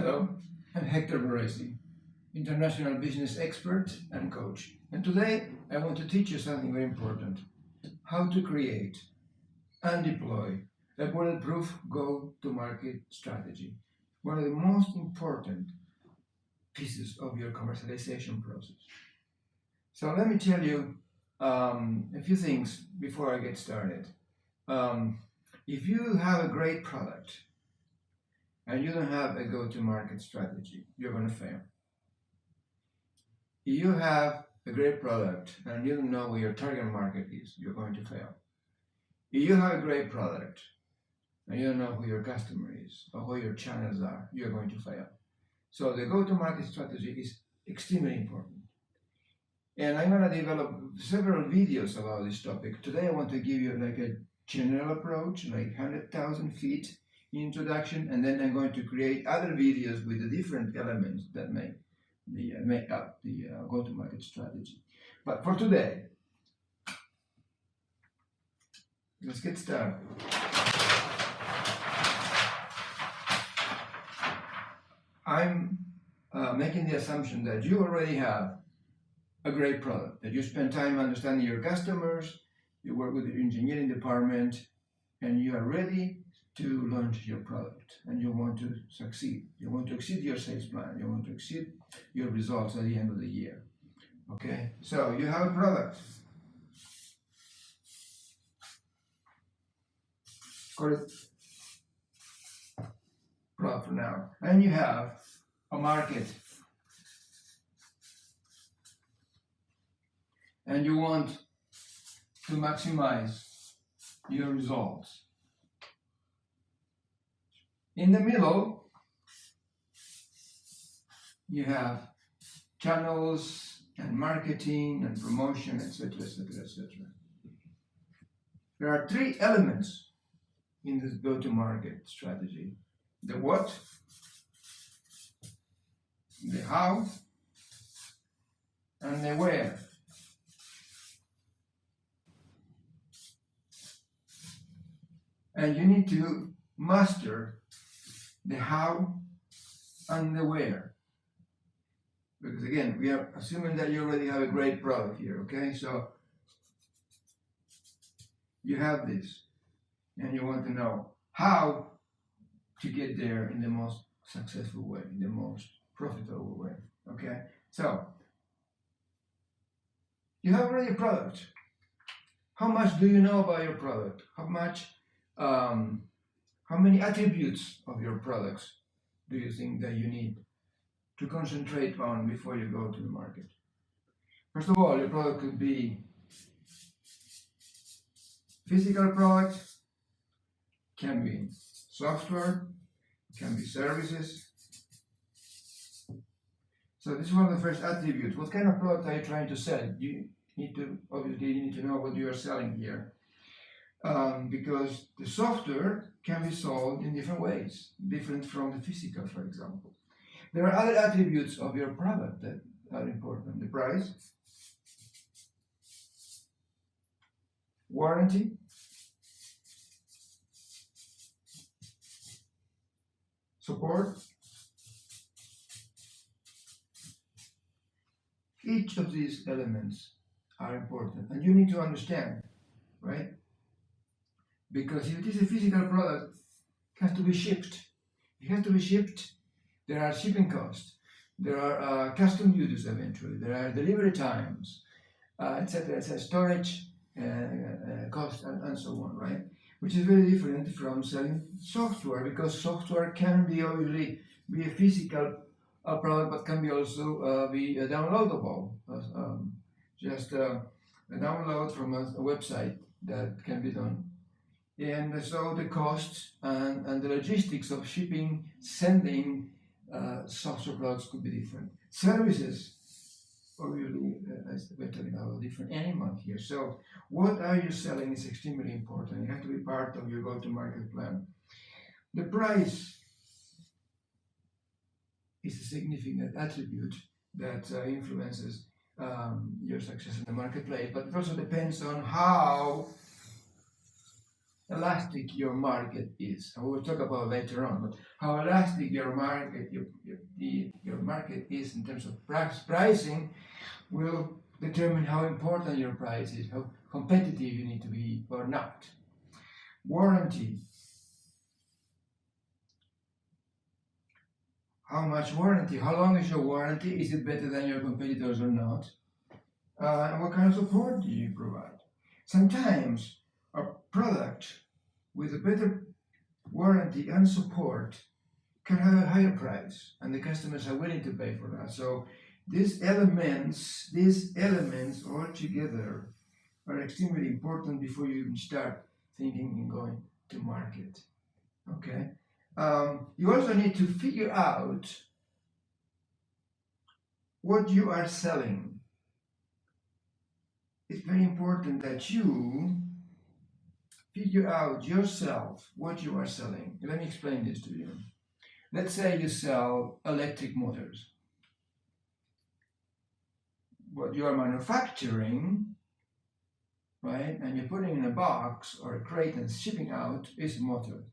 Hello, I'm Hector Boresi, international business expert and coach. And today I want to teach you something very important: how to create and deploy a bulletproof go-to-market strategy. One of the most important pieces of your commercialization process. So let me tell you a few things before I get started. If you have a great product and you don't have a go-to-market strategy, you're going to fail. If you have a great product and you don't know where your target market is, you're going to fail. If you have a great product and you don't know who your customer is or who your channels are, you're going to fail. So the go-to-market strategy is extremely important. And I'm going to develop several videos about this topic. Today I want to give you like a general approach, like 100,000 feet introduction, and then I'm going to create other videos with the different elements that make up the go-to-market strategy. But for today, let's get started. I'm making the assumption that you already have a great product, that you spend time understanding your customers, you work with your engineering department, and you are ready to launch your product, and you want to succeed. You want to exceed your sales plan. You want to exceed your results at the end of the year. Okay, so you have a product. Call it product for now. And you have a market. And you want to maximize your results. In the middle, you have channels and marketing and promotion, etc., etc., etc. There are three elements in this go-to-market strategy: the what, the how, and the where. And you need to master the how and the where. Because again, we are assuming that you already have a great product here, okay? So you have this, and you want to know how to get there in the most successful way, in the most profitable way, okay? So you have already a product. How much do you know about your product? How many attributes of your products do you think that you need to concentrate on before you go to the market? First of all, your product could be physical product, can be software, can be services. So this is one of the first attributes. What kind of product are you trying to sell? You need to know what you are selling here. Because the software can be sold in different ways, different from the physical, for example. There are other attributes of your product that are important: the price, warranty, support. Each of these elements are important, and you need to understand, right? Because if it is a physical product, it has to be shipped. It has to be shipped. There are shipping costs. There are custom duties eventually. There are delivery times, etc., etc., storage costs, and so on, right? Which is very different from selling software, because software can be obviously be a physical product, but can be also be downloadable. Just a download from a website that can be done. And so the costs and the logistics of shipping, sending software products could be different. Services, obviously, we're talking about a different animal here. So what are you selling is extremely important. It has to be part of your go-to-market plan. The price is a significant attribute that influences your success in the marketplace, but it also depends on how elastic your market is. And we'll talk about later on, but how elastic your market, your market is in terms of pricing will determine how important your price is, how competitive you need to be or not. Warranty. How much warranty? How long is your warranty? Is it better than your competitors or not? And what kind of support do you provide? Sometimes a product with a better warranty and support can have a higher price, and the customers are willing to pay for that. So these elements all together are extremely important before you even start thinking in going to market. Okay. You also need to figure out what you are selling. It's very important that you figure out yourself what you are selling. Let me explain this to you. Let's say you sell electric motors. What you are manufacturing, right, and you're putting in a box or a crate and shipping out is a motor.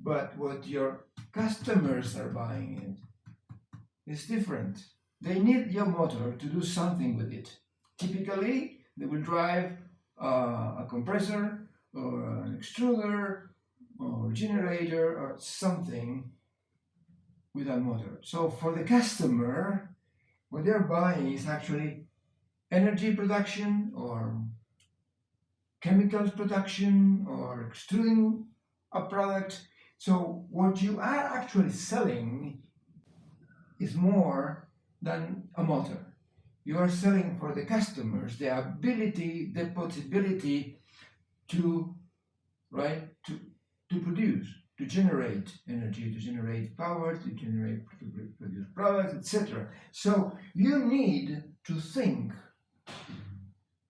But what your customers are buying it is different. They need your motor to do something with it. Typically, they will drive a compressor or an extruder or generator or something with that motor. So for the customer, what they're buying is actually energy production or chemicals production or extruding a product. So what you are actually selling is more than a motor. You are selling for the customers the ability, the possibility to produce, to generate energy, to generate power, to produce products, etc. So you need to think,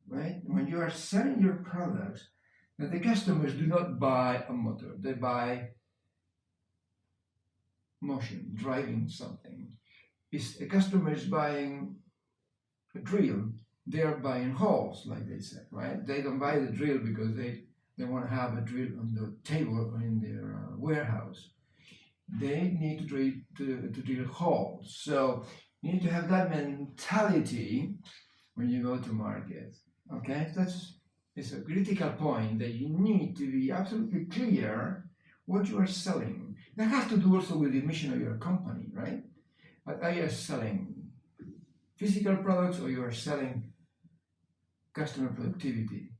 right, when you are selling your products, that the customers do not buy a motor, they buy motion, driving something. If a customer is buying a drill, they are buying holes, like they said, right? They don't buy the drill because they want to have a drill on the table or in their warehouse. They need to drill holes. So you need to have that mentality when you go to market. Okay, it's a critical point that you need to be absolutely clear what you are selling. That has to do also with the mission of your company, right? Are you selling physical products or you are selling customer productivity?